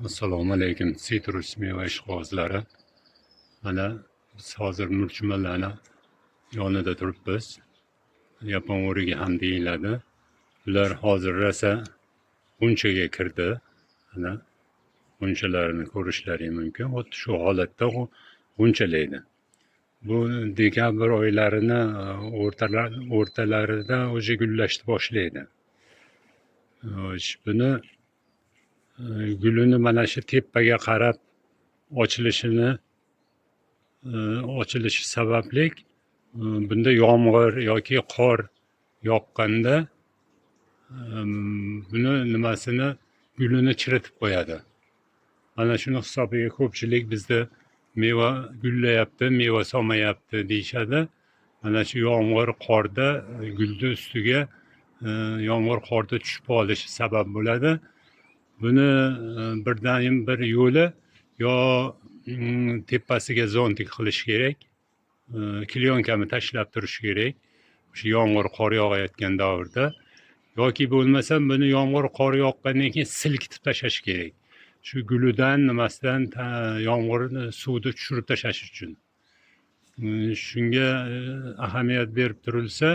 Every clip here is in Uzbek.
Assalomu alaykum. Sitrus meva ishqibozlari. Mana biz hozir murchmalarni yonida turibmiz. Yapon o'rigi ham deyiladi. Ular hozir rosa g'unchaga kirdi. Mana g'unchalarni ko'rishlaring mumkin. Xuddi shu holatda g'unchalaydi. Bu dekabr oylarini o'rtalarida o'zi gullashni boshlaydi. Buni gulini mana shu tepaga qarab ochilishi sababli bunda yomg'ir yoki qor yoqqanda buni gulini chiritib qo'yadi. Mana shuni hisobiga ko'pchilik bizda meva gullayapti, meva solmayapti deyishadi. Mana shu yomg'ir qorda gulni ustiga yomg'ir qorda tushib qolishi sabab bo'ladi. Buni birdan bir yo'li yo tepasiga zontik qilish kerak, klyonkani tashlab turish kerak o'sha yomg'ir qor yog'ayotgan davrda, yoki bo'lmasa buni yomg'ir qor yoqqandan keyin silkitib tashlash kerak. Shu gulidan nimasidan yomg'irni suvni tushirib tashlash uchun. Shunga ahamiyat berib turilsa,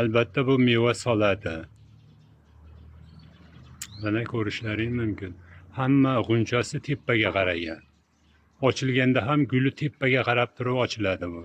albatta bu meva soladi. Mana ko'rishlaring mumkin. Hamma g'unchasi tepaga qaragan. Ochilganda ham guli tepaga qarab turib ochiladi bu.